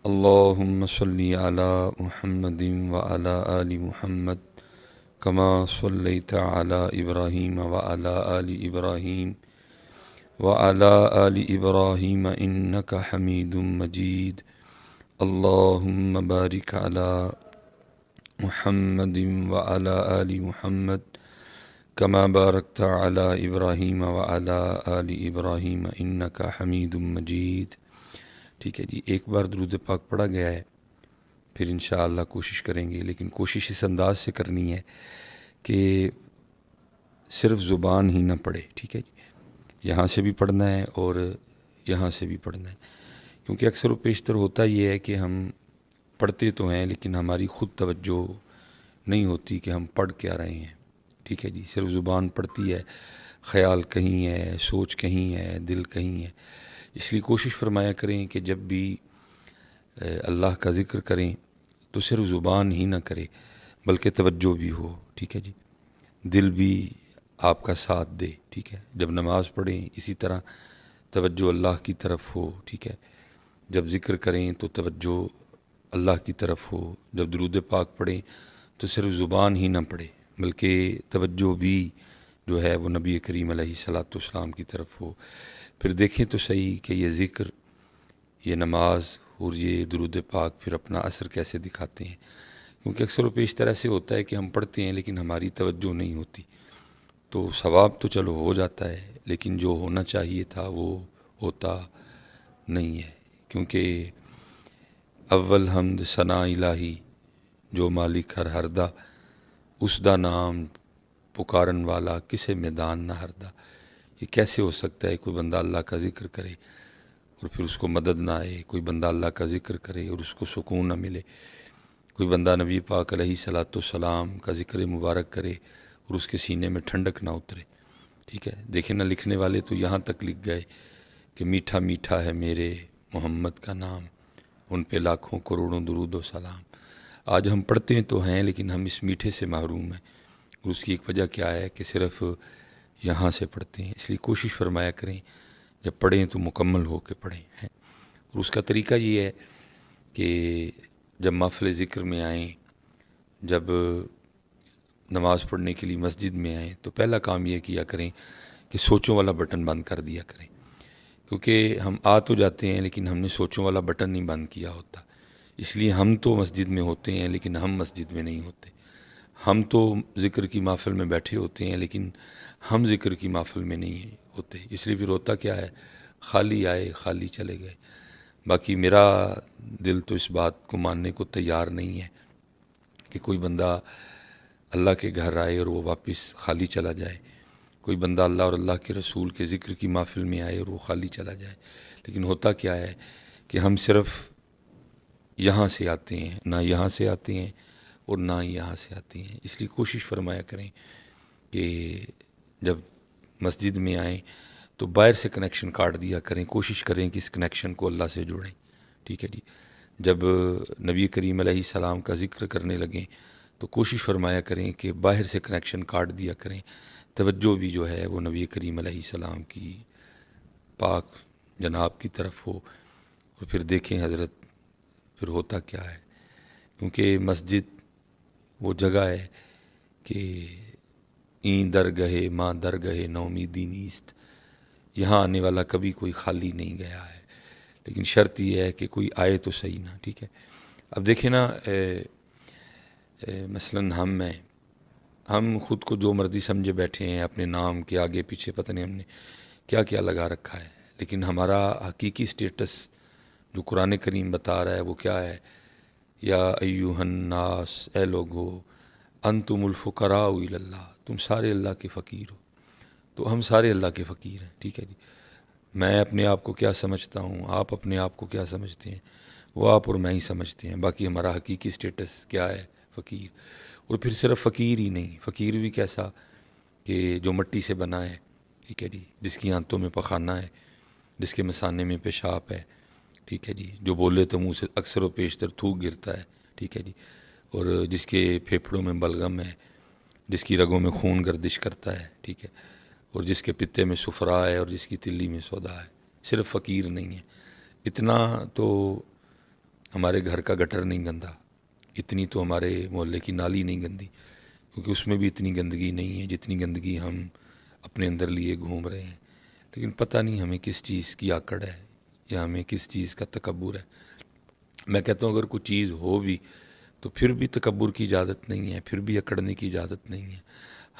اللهم صل على محمد وعلى آل محمد كما صليت على إبراهيم وعلى آل إبراهيم وعلى آل إبراهيم إنك حميد مجيد. اللهم بارك على محمد وعلى آل محمد كما باركت على إبراهيم وعلى آل إبراهيم إنك حميد مجيد. ٹھیک ہے جی، ایک بار درود پاک پڑھا گیا ہے، پھر انشاءاللہ کوشش کریں گے، لیکن کوشش اس انداز سے کرنی ہے کہ صرف زبان ہی نہ پڑھے. ٹھیک ہے جی، یہاں سے بھی پڑھنا ہے اور یہاں سے بھی پڑھنا ہے، کیونکہ اکثر و بیشتر ہوتا یہ ہے کہ ہم پڑھتے تو ہیں لیکن ہماری خود توجہ نہیں ہوتی کہ ہم پڑھ کیا رہے ہیں. ٹھیک ہے جی، صرف زبان پڑھتی ہے، خیال کہیں ہے، سوچ کہیں ہے، دل کہیں ہے. اس لیے کوشش فرمایا کریں کہ جب بھی اللہ کا ذکر کریں تو صرف زبان ہی نہ کرے بلکہ توجہ بھی ہو. ٹھیک ہے جی، دل بھی آپ کا ساتھ دے. ٹھیک ہے، جب نماز پڑھیں اسی طرح توجہ اللہ کی طرف ہو. ٹھیک ہے، جب ذکر کریں تو توجہ اللہ کی طرف ہو. جب درود پاک پڑھیں تو صرف زبان ہی نہ پڑھے بلکہ توجہ بھی جو ہے وہ نبی کریم علیہ الصلاۃ والسلام کی طرف ہو. پھر دیکھیں تو صحیح کہ یہ ذکر، یہ نماز اور یہ درود پاک پھر اپنا اثر کیسے دکھاتے ہیں. کیونکہ اکثر و بیشتر ایسے ہوتا ہے کہ ہم پڑھتے ہیں لیکن ہماری توجہ نہیں ہوتی، تو ثواب تو چلو ہو جاتا ہے لیکن جو ہونا چاہیے تھا وہ ہوتا نہیں ہے. کیونکہ اول حمد ثنا الہی جو مالک ہر ہردا، اس دا نام پکارن والا کسے میدان نہ ہردا. یہ کیسے ہو سکتا ہے کوئی بندہ اللہ کا ذکر کرے اور پھر اس کو مدد نہ آئے، کوئی بندہ اللہ کا ذکر کرے اور اس کو سکون نہ ملے، کوئی بندہ نبی پاک علیہ الصلاۃ والسلام کا ذکر مبارک کرے اور اس کے سینے میں ٹھنڈک نہ اترے. ٹھیک ہے، دیکھیں نہ لکھنے والے تو یہاں تک لکھ گئے کہ میٹھا میٹھا ہے میرے محمد کا نام، ان پہ لاکھوں کروڑوں درود و سلام. آج ہم پڑھتے ہیں تو ہیں لیکن ہم اس میٹھے سے محروم ہیں، اور اس کی ایک وجہ کیا ہے کہ صرف یہاں سے پڑھتے ہیں. اس لیے کوشش فرمایا کریں جب پڑھیں تو مکمل ہو کے پڑھیں ہیں. اور اس کا طریقہ یہ ہے کہ جب محفل ذکر میں آئیں، جب نماز پڑھنے کے لیے مسجد میں آئیں تو پہلا کام یہ کیا کریں کہ سوچوں والا بٹن بند کر دیا کریں. کیونکہ ہم آ تو جاتے ہیں لیکن ہم نے سوچوں والا بٹن نہیں بند کیا ہوتا. اس لیے ہم تو مسجد میں ہوتے ہیں لیکن ہم مسجد میں نہیں ہوتے. ہم تو ذکر کی محفل میں بیٹھے ہوتے ہیں لیکن ہم ذکر کی محفل میں نہیں ہوتے. اس لیے پھر ہوتا کیا ہے، خالی آئے خالی چلے گئے. باقی میرا دل تو اس بات کو ماننے کو تیار نہیں ہے کہ کوئی بندہ اللہ کے گھر آئے اور وہ واپس خالی چلا جائے، کوئی بندہ اللہ اور اللہ کے رسول کے ذکر کی محفل میں آئے اور وہ خالی چلا جائے. لیکن ہوتا کیا ہے کہ ہم صرف یہاں سے آتے ہیں، نہ یہاں سے آتے ہیں اور نہ ہی یہاں سے آتے ہیں. اس لیے کوشش فرمایا کریں کہ جب مسجد میں آئیں تو باہر سے کنیکشن کاٹ دیا کریں، کوشش کریں کہ اس کنیکشن کو اللہ سے جوڑیں. ٹھیک ہے جی، جب نبی کریم علیہ السلام کا ذکر کرنے لگیں تو کوشش فرمایا کریں کہ باہر سے کنیکشن کاٹ دیا کریں، توجہ بھی جو ہے وہ نبی کریم علیہ السلام کی پاک جناب کی طرف ہو. اور پھر دیکھیں حضرت پھر ہوتا کیا ہے، کیونکہ مسجد وہ جگہ ہے کہ این درگاہ ماں درگاہ نومیدی نیست، یہاں آنے والا کبھی کوئی خالی نہیں گیا ہے. لیکن شرط یہ ہے کہ کوئی آئے تو صحیح نا. ٹھیک ہے، اب دیکھیں نا مثلاً ہم خود کو جو مرضی سمجھے بیٹھے ہیں، اپنے نام کے آگے پیچھے پتہ نہیں ہم نے کیا کیا لگا رکھا ہے، لیکن ہمارا حقیقی سٹیٹس جو قرآن کریم بتا رہا ہے وہ کیا ہے، یا ایہا الناس، اے لوگو، انتم الفقراء الی اللہ، تم سارے اللہ کے فقیر ہو. تو ہم سارے اللہ کے فقیر ہیں. ٹھیک ہے جی، میں اپنے آپ کو کیا سمجھتا ہوں، آپ اپنے آپ کو کیا سمجھتے ہیں، وہ آپ اور میں ہی سمجھتے ہیں. باقی ہمارا حقیقی سٹیٹس کیا ہے، فقیر. اور پھر صرف فقیر ہی نہیں، فقیر بھی کیسا کہ جو مٹی سے بنا ہے. ٹھیک ہے جی، جس کی آنتوں میں پخانہ ہے، جس کے مثانے میں پیشاب ہے. ٹھیک ہے جی، جو بولے تو منہ سے اکثر و بیشتر تھوک گرتا ہے. ٹھیک ہے جی، اور جس کے پھیپھڑوں میں بلغم ہے، جس کی رگوں میں خون گردش کرتا ہے. ٹھیک ہے، اور جس کے پتے میں سفرا ہے اور جس کی تلی میں سودا ہے. صرف فقیر نہیں ہے. اتنا تو ہمارے گھر کا گٹر نہیں گندا، اتنی تو ہمارے محلے کی نالی نہیں گندی، کیونکہ اس میں بھی اتنی گندگی نہیں ہے جتنی گندگی ہم اپنے اندر لیے گھوم رہے ہیں۔ لیکن پتہ نہیں ہمیں کس چیز کی آکڑ ہے یا ہمیں کس چیز کا تکبر ہے۔ میں کہتا ہوں اگر کوئی چیز ہو بھی تو پھر بھی تکبر کی اجازت نہیں ہے، پھر بھی اکڑنے کی اجازت نہیں ہے۔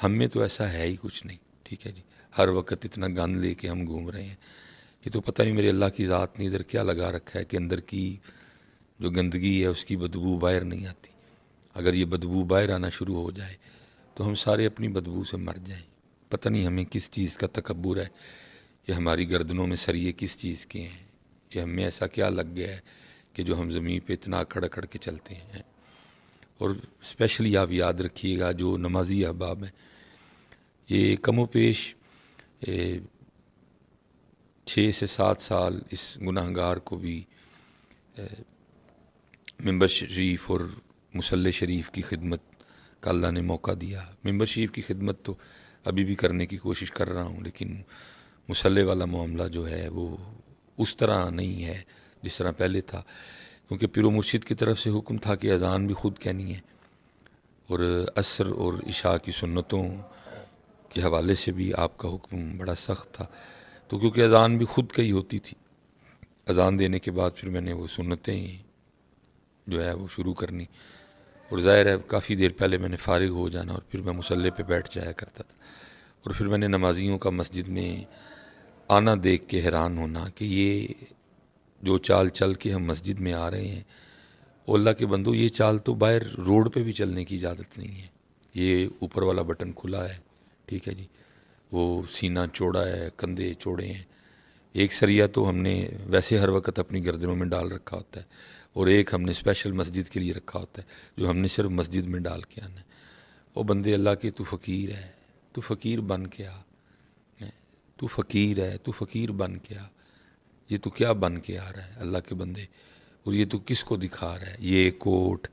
ہم میں تو ایسا ہے ہی کچھ نہیں، ٹھیک ہے جی۔ ہر وقت اتنا گند لے کے ہم گھوم رہے ہیں، یہ تو پتہ نہیں میرے اللہ کی ذات نے ادھر کیا لگا رکھا ہے کہ اندر کی جو گندگی ہے اس کی بدبو باہر نہیں آتی۔ اگر یہ بدبو باہر آنا شروع ہو جائے تو ہم سارے اپنی بدبو سے مر جائیں۔ پتہ نہیں ہمیں کس چیز کا تکبر ہے، یہ ہماری گردنوں میں سریے کس چیز کے ہیں، یہ ہم میں ایسا کیا لگ گیا ہے کہ جو ہم زمین پہ اتنا اکڑ اکڑ کے چلتے ہیں۔ اور اسپیشلی آپ یاد رکھیے گا جو نمازی احباب ہیں، یہ کم و بیش 6 سے 7 سال اس گناہ گار کو بھی ممبر شریف اور مصلی شریف کی خدمت کا اللہ نے موقع دیا۔ ممبر شریف کی خدمت تو ابھی بھی کرنے کی کوشش کر رہا ہوں، لیکن مصلی والا معاملہ جو ہے وہ اس طرح نہیں ہے جس طرح پہلے تھا، کیونکہ پیر و مرشد کی طرف سے حکم تھا کہ اذان بھی خود کہنی ہے، اور عصر اور عشاء کی سنتوں کے حوالے سے بھی آپ کا حکم بڑا سخت تھا۔ تو کیونکہ اذان بھی خود کہی ہوتی تھی، اذان دینے کے بعد پھر میں نے وہ سنتیں جو ہے وہ شروع کرنی، اور ظاہر ہے کافی دیر پہلے میں نے فارغ ہو جانا اور پھر میں مصلی پہ بیٹھ جایا کرتا تھا، اور پھر میں نے نمازیوں کا مسجد میں آنا دیکھ کے حیران ہونا کہ یہ جو چال چل کے ہم مسجد میں آ رہے ہیں، اللہ کے بندو یہ چال تو باہر روڈ پہ بھی چلنے کی اجازت نہیں ہے۔ یہ اوپر والا بٹن کھلا ہے، ٹھیک ہے جی، وہ سینہ چوڑا ہے، کندھے چوڑے ہیں۔ ایک سریا تو ہم نے ویسے ہر وقت اپنی گردنوں میں ڈال رکھا ہوتا ہے، اور ایک ہم نے اسپیشل مسجد کے لیے رکھا ہوتا ہے جو ہم نے صرف مسجد میں ڈال کے آنا ہے۔ او بندے اللہ کے، تو فقیر ہے، تو فقیر بن کے آ، تو فقیر ہے، تو فقیر بن کے آ۔ یہ تو کیا بن کے آ رہا ہے اللہ کے بندے، اور یہ تو کس کو دکھا رہا ہے؟ یہ کوٹ،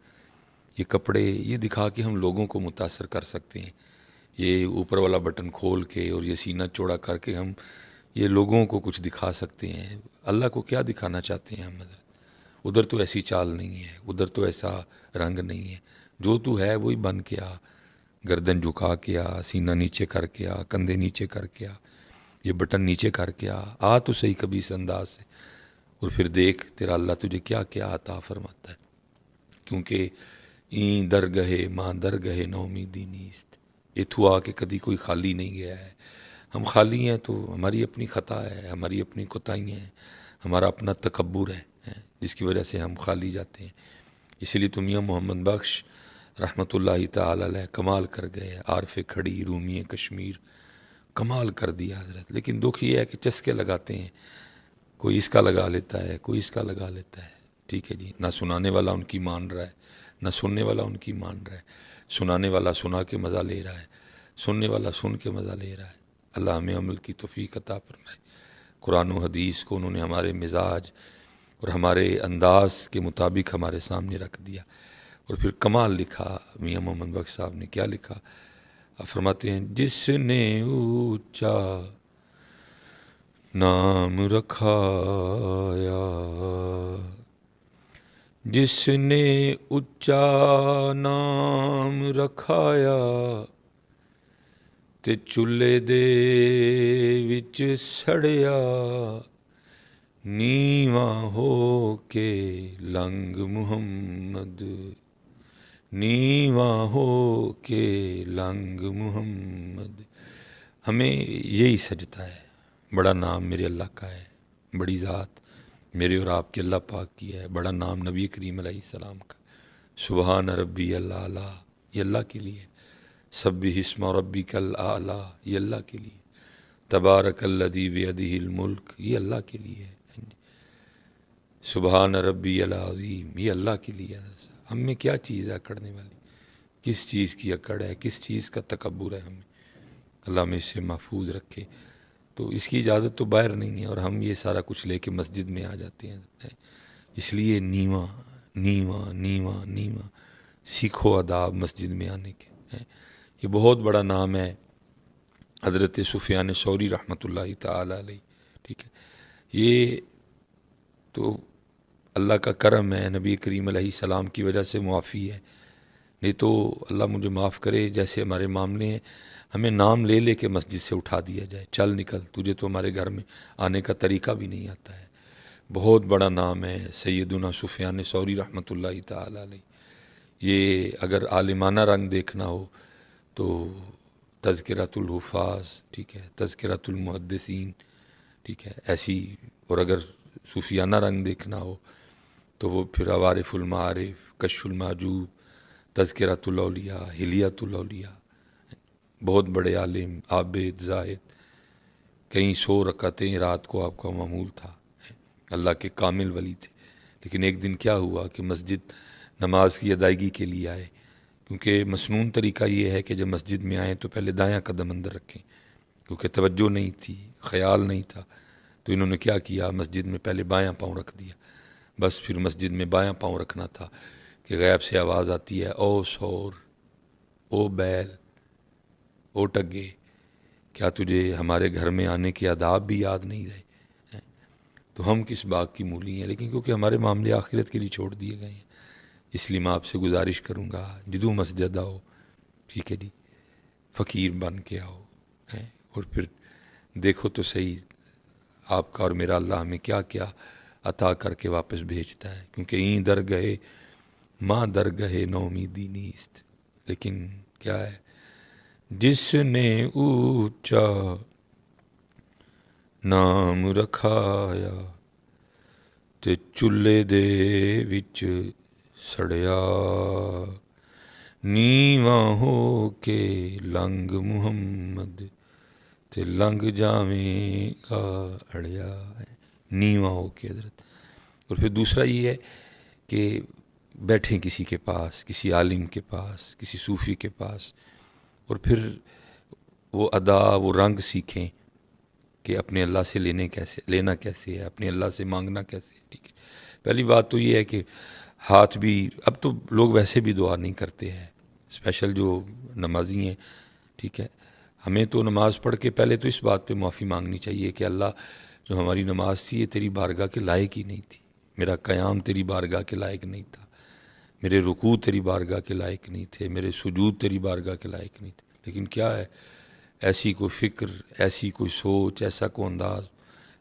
یہ کپڑے، یہ دکھا کے ہم لوگوں کو متاثر کر سکتے ہیں، یہ اوپر والا بٹن کھول کے اور یہ سینہ چوڑا کر کے ہم یہ لوگوں کو کچھ دکھا سکتے ہیں۔ اللہ کو کیا دکھانا چاہتے ہیں ہم حضرت؟ ادھر تو ایسی چال نہیں ہے، ادھر تو ایسا رنگ نہیں ہے، جو تو ہے وہی بن کے آ، گردن جھکا کے آ، سینہ نیچے کر کے آ، کندھے نیچے کر کے آ، یہ بٹن نیچے کر کے آ تو صحیح کبھی اس انداز سے، اور پھر دیکھ تیرا اللہ تجھے کیا کیا عطا فرماتا ہے۔ کیونکہ این درگہے ماں درگہے نومیدی نیست، اتھو آ کے کدی کوئی خالی نہیں گیا ہے۔ ہم خالی ہیں تو ہماری اپنی خطا ہے، ہماری اپنی کوتاہیاں ہیں، ہمارا اپنا تکبر ہے جس کی وجہ سے ہم خالی جاتے ہیں۔ اسی لیے تو میاں محمد بخش رحمۃ اللہ تعالی علیہ کمال کر گئے، عارف کھڑی رومی کشمیر، کمال کر دیا حضرت۔ لیکن دکھ یہ ہے کہ چسکے لگاتے ہیں، کوئی اس کا لگا لیتا ہے، کوئی اس کا لگا لیتا ہے، ٹھیک ہے جی۔ نہ سنانے والا ان کی مان رہا ہے، نہ سننے والا ان کی مان رہا ہے۔ سنانے والا سنا کے مزہ لے رہا ہے، سننے والا سن کے مزہ لے رہا ہے۔ اللہ ہمیں عمل کی توفیق عطا فرمائے۔ قرآن و حدیث کو انہوں نے ہمارے مزاج اور ہمارے انداز کے مطابق ہمارے سامنے رکھ دیا، اور پھر کمال لکھا۔ میاں محمد بخش صاحب نے کیا لکھا؟ آپ فرماتے ہیں جس نے اونچا نام رکھایا، جس نے اونچا نام رکھایا، تے چولہے دے وچ سڑیا، نیواں ہو کے لنگ محمد، نیواں ہو کے لنگ محمد۔ ہمیں یہی سجدہ ہے۔ بڑا نام میرے اللہ کا ہے، بڑی ذات میرے اور آپ کے اللہ پاک کی ہے، بڑا نام نبی کریم علیہ السلام کا، سبحان ربی الاعلیٰ، یہ اللہ کے لیے، سبح اسم ربک الاعلیٰ، یہ اللہ کے لیے، تبارک الذی بیدہ الملک، یہ اللہ کے لیے، سبحان ربی العظیم، یہ اللہ کے لیے۔ ہم میں کیا چیز ہے اکڑنے والی؟ کس چیز کی اکڑ ہے؟ کس چیز کا تکبر ہے ہمیں؟ اللہ میں اسے محفوظ رکھے۔ تو اس کی اجازت تو باہر نہیں ہے، اور ہم یہ سارا کچھ لے کے مسجد میں آ جاتے ہیں۔ اس لیے نیواں نیواں نیواں نیواں سیکھو آداب مسجد میں آنے کے۔ یہ بہت بڑا نام ہے حضرت سفیان ثوری رحمۃ اللہ تعالی علیہ، ٹھیک ہے۔ یہ تو اللہ کا کرم ہے، نبی کریم علیہ السلام کی وجہ سے معافی ہے، نہیں تو اللہ مجھے معاف کرے جیسے ہمارے معاملے ہیں، ہمیں نام لے لے کے مسجد سے اٹھا دیا جائے، چل نکل، تجھے تو ہمارے گھر میں آنے کا طریقہ بھی نہیں آتا ہے۔ بہت بڑا نام ہے سیدنا سفیان ثوری رحمۃ اللہ تعالی علیہ۔ یہ اگر عالمانہ رنگ دیکھنا ہو تو تذکرۃ الحفاظ، ٹھیک ہے، تذکرۃ المحدثین، ٹھیک ہے، ایسی، اور اگر صوفیانہ رنگ دیکھنا ہو تو وہ پھر عوارف المعارف، کشف المحجوب، تذکرۃ الاولیاء، حلیۃ الاولیاء۔ بہت بڑے عالم، عابد، زاہد، کئی 100 رکعتیں رات کو آپ کا معمول تھا، اللہ کے کامل ولی تھے۔ لیکن ایک دن کیا ہوا کہ مسجد نماز کی ادائیگی کے لیے آئے، کیونکہ مسنون طریقہ یہ ہے کہ جب مسجد میں آئیں تو پہلے دایاں قدم اندر رکھیں، کیونکہ توجہ نہیں تھی، خیال نہیں تھا، تو انہوں نے کیا کیا، مسجد میں پہلے بایاں پاؤں رکھ دیا۔ بس پھر مسجد میں بایاں پاؤں رکھنا تھا کہ غیب سے آواز آتی ہے، او سور، او بیل، او ٹگے، کیا تجھے ہمارے گھر میں آنے کے آداب بھی یاد نہیں رہے؟ تو ہم کس باغ کی مولی ہیں؟ لیکن کیونکہ ہمارے معاملے آخرت کے لیے چھوڑ دیے گئے ہیں، اس لیے میں آپ سے گزارش کروں گا، جدو مسجد آؤ، ٹھیک ہے جی، فقیر بن کے آؤ، اور پھر دیکھو تو صحیح آپ کا اور میرا اللہ ہمیں کیا کیا عطا کر کے واپس بھیجتا ہے، کیونکہ این در گئے ماں در گئے نومیدی نیست۔ لیکن کیا ہے، جس نے اونچا نام رکھایا تے چولہے دے وچ سڑیا، نیواں ہو کے لنگ محمد تے لنگ جاویں گا اڑیا، نیواں ہو کے حضرت۔ اور پھر دوسرا یہ ہے کہ بیٹھیں کسی کے پاس، کسی عالم کے پاس، کسی صوفی کے پاس، اور پھر وہ ادا، وہ رنگ سیکھیں کہ اپنے اللہ سے لینا کیسے ہے، اپنے اللہ سے مانگنا کیسے ہے، ٹھیک ہے۔ پہلی بات تو یہ ہے کہ ہاتھ بھی، اب تو لوگ ویسے بھی دعا نہیں کرتے ہیں، اسپیشل جو نمازی ہیں، ٹھیک ہے۔ ہمیں تو نماز پڑھ کے پہلے تو اس بات پہ معافی مانگنی چاہیے کہ اللہ، جو ہماری نماز تھی یہ تیری بارگاہ کے لائق ہی نہیں تھی، میرا قیام تیری بارگاہ کے لائق نہیں تھا، میرے رکوع تیری بارگاہ کے لائق نہیں تھے، میرے سجود تیری بارگاہ کے لائق نہیں تھے۔ لیکن کیا ہے، ایسی کوئی فکر، ایسی کوئی سوچ، ایسا کوئی انداز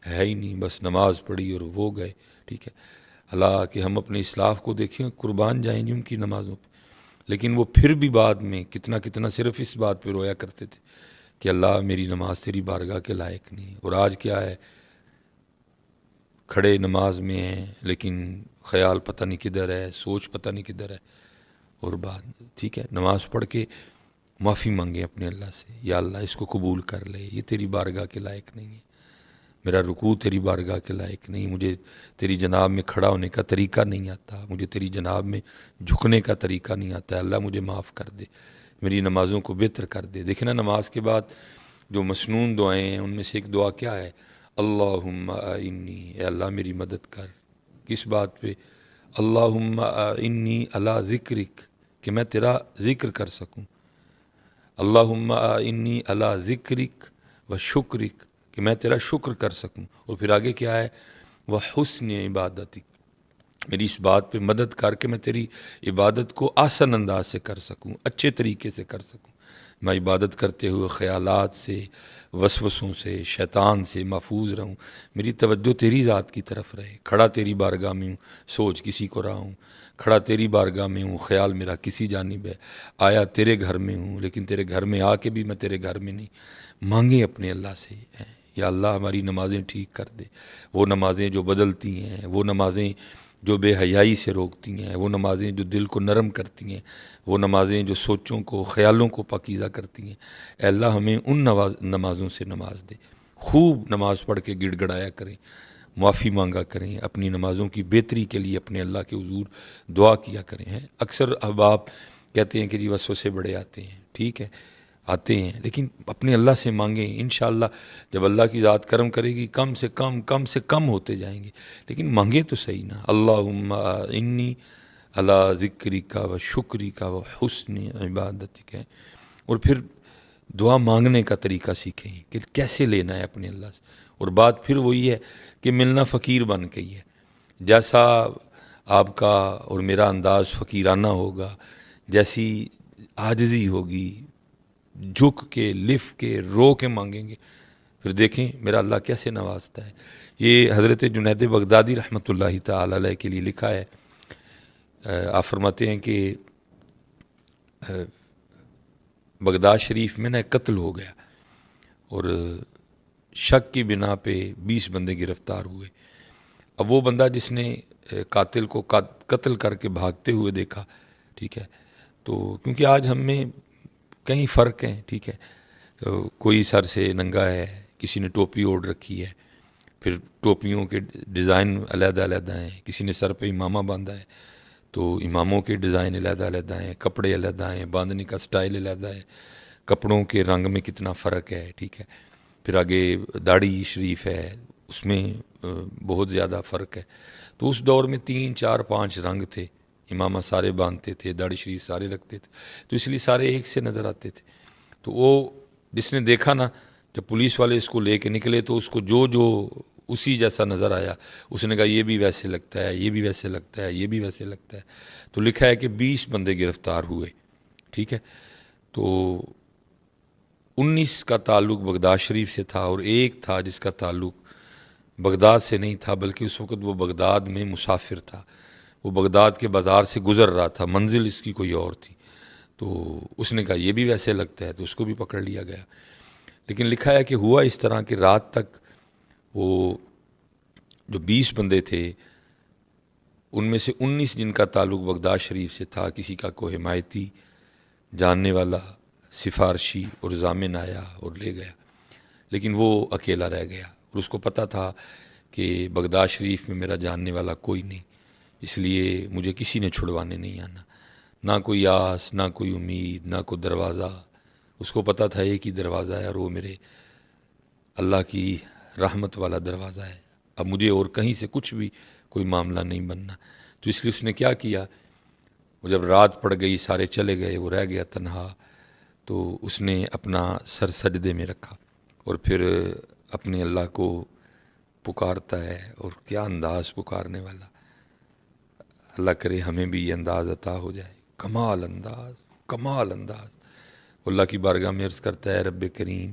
ہے ہی نہیں، بس نماز پڑھی اور وہ گئے، ٹھیک ہے۔ اللہ کہ ہم اپنے اسلاف کو دیکھیں، قربان جائیں جی ان کی نمازوں پہ، لیکن وہ پھر بھی بعد میں کتنا کتنا صرف اس بات پہ رویا کرتے تھے کہ اللہ میری نماز تیری بارگاہ کے لائق نہیں ہے۔ اور آج کیا ہے، کھڑے نماز میں ہیں لیکن خیال پتہ نہیں کدھر ہے، سوچ پتہ نہیں کدھر ہے، اور بعد ٹھیک ہے نماز پڑھ کے معافی مانگیں اپنے اللہ سے، یا اللہ اس کو قبول کر لے، یہ تیری بارگاہ کے لائق نہیں ہے، میرا رکوع تیری بارگاہ کے لائق نہیں، مجھے تیری جناب میں کھڑا ہونے کا طریقہ نہیں آتا، مجھے تیری جناب میں جھکنے کا طریقہ نہیں آتا ہے، اللہ مجھے معاف کر دے، میری نمازوں کو بہتر کر دے۔ دیکھیں نا، نماز کے بعد جو مسنون دعائیں ہیں ان میں سے ایک دعا کیا ہے، اللہم اعنی، اے اللہ میری مدد کر، کس بات پہ، اللہم اعنی علی ذکرک، کہ میں تیرا ذکر کر سکوں، اللہم اعنی علی ذکرک و شکرک، کہ میں تیرا شکر کر سکوں، اور پھر آگے کیا ہے، وحسن عبادتک، میری اس بات پہ مدد کر کے میں تیری عبادت کو آسان انداز سے کر سکوں، اچھے طریقے سے کر سکوں، میں عبادت کرتے ہوئے خیالات سے، وسوسوں سے، شیطان سے محفوظ رہوں، میری توجہ تیری ذات کی طرف رہے، کھڑا تیری بارگاہ میں ہوں، سوچ کسی کو رہا ہوں، کھڑا تیری بارگاہ میں ہوں، خیال میرا کسی جانب ہے، آیا تیرے گھر میں ہوں لیکن تیرے گھر میں آ کے بھی میں تیرے گھر میں نہیں۔ مانگیں اپنے اللہ سے، یا اللہ ہماری نمازیں ٹھیک کر دے، وہ نمازیں جو بدلتی ہیں، وہ نمازیں جو بے حیائی سے روکتی ہیں، وہ نمازیں جو دل کو نرم کرتی ہیں، وہ نمازیں جو سوچوں کو، خیالوں کو پاکیزہ کرتی ہیں، اے اللہ ہمیں ان نمازوں سے نماز دے۔ خوب نماز پڑھ کے گڑ گڑایا کریں، معافی مانگا کریں، اپنی نمازوں کی بہتری کے لیے اپنے اللہ کے حضور دعا کیا کریں۔ اکثر احباب کہتے ہیں کہ جی وسوسے بڑے آتے ہیں، ٹھیک ہے آتے ہیں، لیکن اپنے اللہ سے مانگیں، انشاءاللہ جب اللہ کی ذات کرم کرے گی کم سے کم ہوتے جائیں گے، لیکن مانگیں تو صحیح نا، اللہم انی علی ذکرک و شکرک و حسن عبادتک، اور پھر دعا مانگنے کا طریقہ سیکھیں کہ کیسے لینا ہے اپنے اللہ سے۔ اور بات پھر وہی ہے کہ ملنا فقیر بن کے ہی ہے، جیسا آپ کا اور میرا انداز فقیرانہ ہوگا، جیسی عاجزی ہوگی، جھک کے لف کے رو کے مانگیں گے، پھر دیکھیں میرا اللہ کیسے نوازتا ہے۔ یہ حضرت جنید بغدادی رحمۃ اللہ تعالی علیہ کے لیے لکھا ہے۔ آپ فرماتے ہیں کہ بغداد شریف میں نا ایک قتل ہو گیا اور شک کی بنا پہ 20 بندے گرفتار ہوئے۔ اب وہ بندہ جس نے قاتل کو قتل کر کے بھاگتے ہوئے دیکھا، ٹھیک ہے، تو کیونکہ آج ہم میں کئی فرق ہیں، ٹھیک ہے، کوئی سر سے ننگا ہے، کسی نے ٹوپی اوڑھ رکھی ہے، پھر ٹوپیوں کے ڈیزائن علیحدہ علیحدہ ہیں، کسی نے سر پہ امامہ باندھا ہے تو اماموں کے ڈیزائن علیحدہ علیحدہ ہیں، کپڑے علیحدہ ہیں، باندھنے کا سٹائل علیحدہ ہے، کپڑوں کے رنگ میں کتنا فرق ہے، ٹھیک ہے، پھر آگے داڑھی شریف ہے، اس میں بہت زیادہ فرق ہے۔ تو اس دور میں 3 4 5 رنگ تھے، امامہ سارے باندھتے تھے، داڑھی شریف سارے رکھتے تھے، تو اس لیے سارے ایک سے نظر آتے تھے۔ تو وہ جس نے دیکھا نا، جب پولیس والے اس کو لے کے نکلے تو اس کو جو اسی جیسا نظر آیا، اس نے کہا یہ بھی ویسے لگتا ہے، یہ بھی ویسے لگتا ہے، یہ بھی ویسے لگتا ہے۔ تو لکھا ہے کہ 20 بندے گرفتار ہوئے، ٹھیک ہے۔ تو 19 کا تعلق بغداد شریف سے تھا اور ایک تھا جس کا تعلق بغداد سے نہیں تھا، بلکہ اس وقت وہ بغداد میں مسافر تھا، وہ بغداد کے بازار سے گزر رہا تھا، منزل اس کی کوئی اور تھی۔ تو اس نے کہا یہ بھی ویسے لگتا ہے، تو اس کو بھی پکڑ لیا گیا۔ لیکن لکھا ہے کہ ہوا اس طرح کہ رات تک وہ جو 20 بندے تھے ان میں سے 19 جن کا تعلق بغداد شریف سے تھا، کسی کا کوئی حمایتی، جاننے والا، سفارشی اور ضامن آیا اور لے گیا، لیکن وہ اکیلا رہ گیا، اور اس کو پتہ تھا کہ بغداد شریف میں میرا جاننے والا کوئی نہیں، اس لیے مجھے کسی نے چھڑوانے نہیں آنا، نہ کوئی آس، نہ کوئی امید، نہ کوئی دروازہ۔ اس کو پتہ تھا ایک ہی دروازہ ہے اور وہ میرے اللہ کی رحمت والا دروازہ ہے، اب مجھے اور کہیں سے کچھ بھی کوئی معاملہ نہیں بننا۔ تو اس لیے اس نے کیا کیا، وہ جب رات پڑ گئی، سارے چلے گئے، وہ رہ گیا تنہا، تو اس نے اپنا سر سجدے میں رکھا اور پھر اپنے اللہ کو پکارتا ہے، اور کیا انداز پکارنے والا۔ اللہ کرے ہمیں بھی یہ انداز عطا ہو جائے، کمال انداز، کمال انداز۔ اللہ کی بارگاہ میں عرض کرتا ہے، رب کریم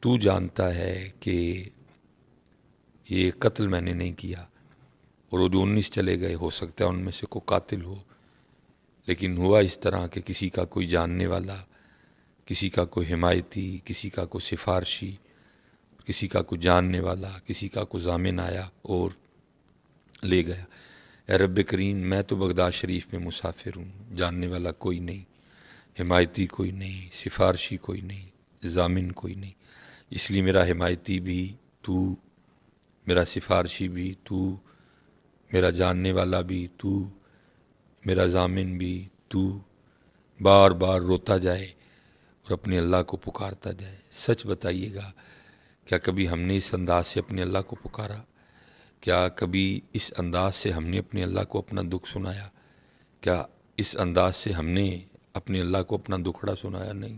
تو جانتا ہے کہ یہ قتل میں نے نہیں کیا، اور وہ جو 19 چلے گئے ہو سکتا ہے ان میں سے کوئی قاتل ہو، لیکن ہوا اس طرح کہ کسی کا کوئی جاننے والا، کسی کا کوئی حمایتی، کسی کا کوئی سفارشی، کسی کا کوئی جاننے والا، کسی کا کوئی ضامن آیا اور لے گیا۔ اے رب کریم میں تو بغداد شریف میں مسافر ہوں، جاننے والا کوئی نہیں، حمایتی کوئی نہیں، سفارشی کوئی نہیں، ضامن کوئی نہیں، اس لیے میرا حمایتی بھی تو، میرا سفارشی بھی تو، میرا جاننے والا بھی تو، میرا ضامن بھی تو۔ بار بار روتا جائے اور اپنے اللہ کو پکارتا جائے۔ سچ بتائیے گا، کیا کبھی ہم نے اس انداز سے اپنے اللہ کو پکارا؟ کیا کبھی اس انداز سے ہم نے اپنے اللہ کو اپنا دکھ سنایا؟ کیا اس انداز سے ہم نے اپنے اللہ کو اپنا دکھڑا سنایا؟ نہیں۔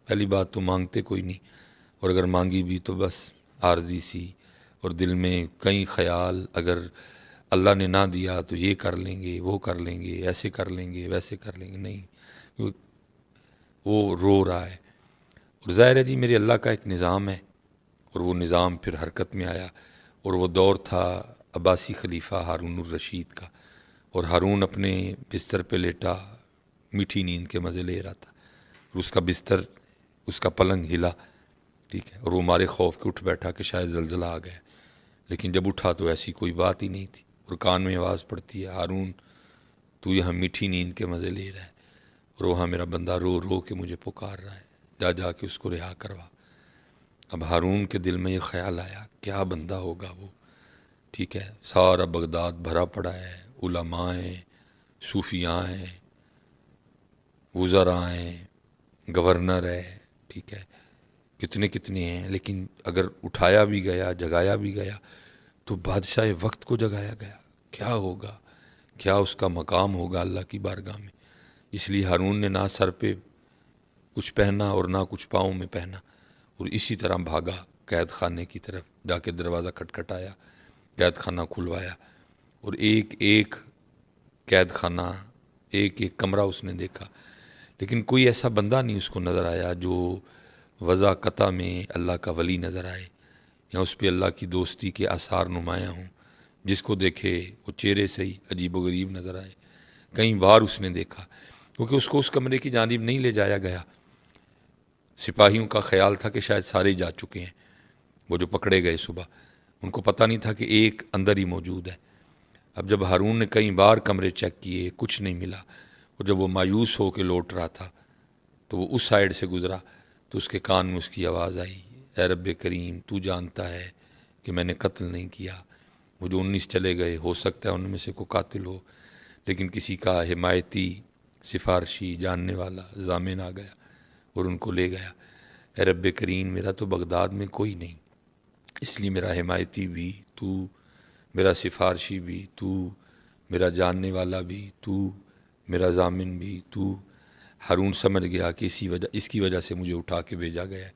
پہلی بات تو مانگتے کوئی نہیں، اور اگر مانگی بھی تو بس عارضی سی، اور دل میں کئی خیال، اگر اللہ نے نہ دیا تو یہ کر لیں گے، وہ کر لیں گے، ایسے کر لیں گے، ویسے کر لیں گے، نہیں، وہ رو رہا ہے۔ اور ظاہر ہے جی میرے اللہ کا ایک نظام ہے، اور وہ نظام پھر حرکت میں آیا، اور وہ دور تھا عباسی خلیفہ ہارون الرشید کا، اور ہارون اپنے بستر پہ لیٹا میٹھی نیند کے مزے لے رہا تھا، اور اس کا بستر، اس کا پلنگ ہلا، ٹھیک ہے، اور وہ مارے خوف کے اٹھ بیٹھا کہ شاید زلزلہ آ گیا، لیکن جب اٹھا تو ایسی کوئی بات ہی نہیں تھی، اور کان میں آواز پڑتی ہے، ہارون تو یہاں میٹھی نیند کے مزے لے رہا ہے، اور وہاں میرا بندہ رو رو کے مجھے پکار رہا ہے، جا جا کے اس کو رہا کروا۔ اب ہارون کے دل میں یہ خیال آیا، کیا بندہ ہوگا وہ، ٹھیک ہے، سارا بغداد بھرا پڑا ہے، علماء ہیں، صوفیاء ہیں، وزراء ہیں، گورنر ہے، ٹھیک ہے، کتنے کتنے ہیں، لیکن اگر اٹھایا بھی گیا، جگایا بھی گیا تو بادشاہ وقت کو جگایا گیا، کیا ہوگا، کیا اس کا مقام ہوگا اللہ کی بارگاہ میں۔ اس لیے ہارون نے نہ سر پہ کچھ پہنا اور نہ کچھ پاؤں میں پہنا، اور اسی طرح بھاگا قید خانے کی طرف، جا کے دروازہ کھٹکھٹایا، قید خانہ کھلوایا، اور ایک ایک قید خانہ، ایک ایک کمرہ اس نے دیکھا، لیکن کوئی ایسا بندہ نہیں اس کو نظر آیا جو وضع قطع میں اللہ کا ولی نظر آئے یا اس پہ اللہ کی دوستی کے آثار نمایاں ہوں، جس کو دیکھے وہ چہرے سے ہی عجیب و غریب نظر آئے۔ کئی بار اس نے دیکھا، کیونکہ اس کو اس کمرے کی جانب نہیں لے جایا گیا۔ سپاہیوں کا خیال تھا کہ شاید سارے جا چکے ہیں، وہ جو پکڑے گئے صبح، ان کو پتہ نہیں تھا کہ ایک اندر ہی موجود ہے۔ اب جب ہارون نے کئی بار کمرے چیک کیے، کچھ نہیں ملا، اور جب وہ مایوس ہو کے لوٹ رہا تھا تو وہ اس سائیڈ سے گزرا تو اس کے کان میں اس کی آواز آئی، اے رب کریم، تو جانتا ہے کہ میں نے قتل نہیں کیا۔ وہ جو 19 چلے گئے، ہو سکتا ہے ان میں سے کوئی قاتل ہو، لیکن کسی کا حمایتی، سفارشی، جاننے والا ضامن آ گیا اور ان کو لے گیا۔ اے رب کریم، میرا تو بغداد میں کوئی نہیں، اس لیے میرا حمایتی بھی تو، میرا سفارشی بھی تو، میرا جاننے والا بھی تو، میرا ضامن بھی تو۔ ہارون سمجھ گیا کہ اس کی وجہ سے مجھے اٹھا کے بھیجا گیا ہے۔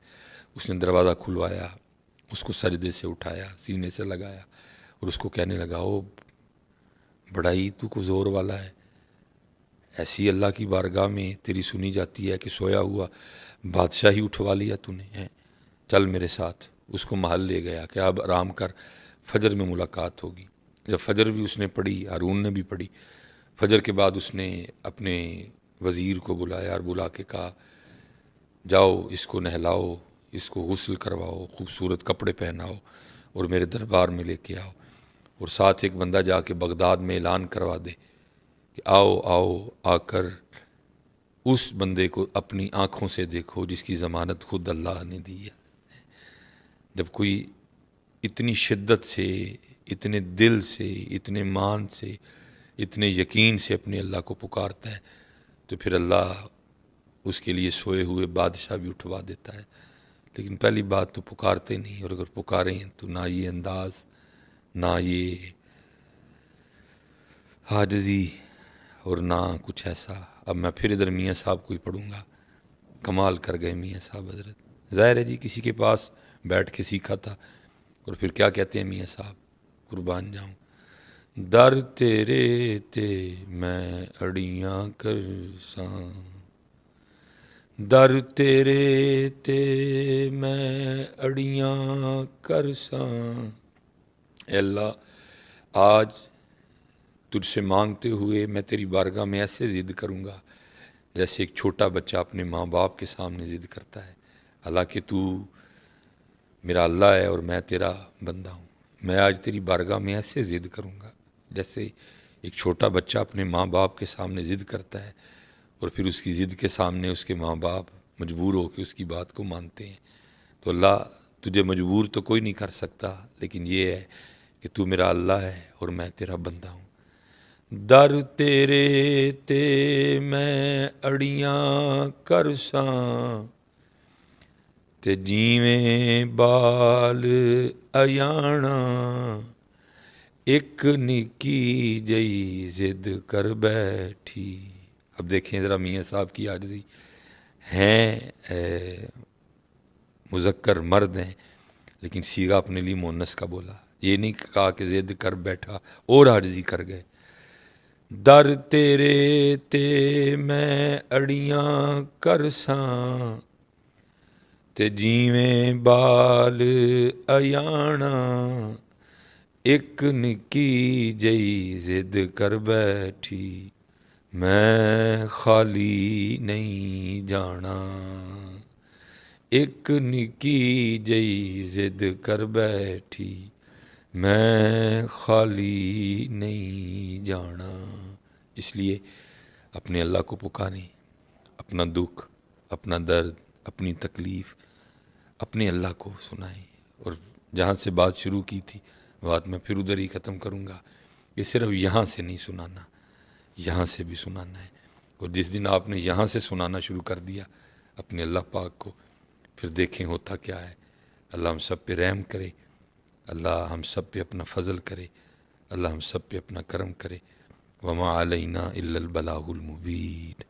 اس نے دروازہ کھلوایا، اس کو سجدے سے اٹھایا، سینے سے لگایا اور اس کو کہنے لگا، او بڑا ہی تو کو زور والا ہے، ایسی اللہ کی بارگاہ میں تیری سنی جاتی ہے کہ سویا ہوا بادشاہی اٹھوا لیا تو نے ہے، چل میرے ساتھ۔ اس کو محل لے گیا کہ اب آرام کر، فجر میں ملاقات ہوگی۔ جب فجر بھی اس نے پڑھی، ہارون نے بھی پڑھی، فجر کے بعد اس نے اپنے وزیر کو بلایا اور بلا کے کہا، جاؤ اس کو نہلاؤ، اس کو غسل کرواؤ، خوبصورت کپڑے پہناؤ اور میرے دربار میں لے کے آؤ، اور ساتھ ایک بندہ جا کے بغداد میں اعلان کروا دے کہ آؤ آؤ، آ کر اس بندے کو اپنی آنکھوں سے دیکھو جس کی ضمانت خود اللہ نے دی ہے۔ جب کوئی اتنی شدت سے، اتنے دل سے، اتنے مان سے، اتنے یقین سے اپنے اللہ کو پکارتا ہے تو پھر اللہ اس کے لیے سوئے ہوئے بادشاہ بھی اٹھوا دیتا ہے۔ لیکن پہلی بات تو پکارتے نہیں، اور اگر پکاریں تو نہ یہ انداز، نہ یہ عاجزی، اور نہ کچھ ایسا۔ اب میں پھر ادھر میاں صاحب کو ہی پڑھوں گا، کمال کر گئے میاں صاحب حضرت۔ ظاہر ہے جی کسی کے پاس بیٹھ کے سیکھا تھا، اور پھر کیا کہتے ہیں میاں صاحب، قربان جاؤں، در تیرے تے میں اڑیاں کرساں، در تیرے تے میں اڑیاں کرساں۔ اے اللہ، آج تجھ سے مانگتے ہوئے میں تیری بارگاہ میں ایسے ضد کروں گا جیسے ایک چھوٹا بچہ اپنے ماں باپ کے سامنے ضد کرتا ہے۔ حالانکہ تو میرا اللہ ہے اور میں تیرا بندہ ہوں، میں آج تیری بارگاہ میں ایسے ضد کروں گا جیسے ایک چھوٹا بچہ اپنے ماں باپ کے سامنے ضد کرتا ہے، اور پھر اس کی ضد کے سامنے اس کے ماں باپ مجبور ہو کے اس کی بات کو مانتے ہیں۔ تو اللہ، تجھے مجبور تو کوئی نہیں کر سکتا، لیکن یہ ہے کہ تو میرا اللہ ہے اور میں تیرا بندہ ہوں۔ در تیرے تے میں اڑیاں کرساں، تے جیویں بال ایانا، ایک نکی جئی ضد کر بیٹھی۔ اب دیکھیں ذرا میاں صاحب کی عاجزی، ہیں مذکر مرد ہیں لیکن سیغہ اپنے لیے مونس کا بولا، یہ نہیں کہا کہ ضد کر بیٹھا اور عاجزی کر گئے۔ در تیرے تے میں اڑیاں کرساں، تے جیویں بال ایانا، ایک نکی جئی ضد کر بیٹھی، میں خالی نہیں جانا، ایک نکی جئی ضد کر بیٹھی، میں خالی نہیں جانا۔ اس لیے اپنے اللہ کو پکاریں، اپنا دکھ، اپنا درد، اپنی تکلیف اپنے اللہ کو سنائیں۔ اور جہاں سے بات شروع کی تھی، بات میں پھر ادھر ہی ختم کروں گا، یہ صرف یہاں سے نہیں سنانا، یہاں سے بھی سنانا ہے۔ اور جس دن آپ نے یہاں سے سنانا شروع کر دیا اپنے اللہ پاک کو، پھر دیکھیں ہوتا کیا ہے۔ اللہ ہم سب پہ رحم کرے، اللہ ہم سب پہ اپنا فضل کرے، اللہ ہم سب پہ اپنا کرم کرے۔ وما علینا الا البلاغ المبین۔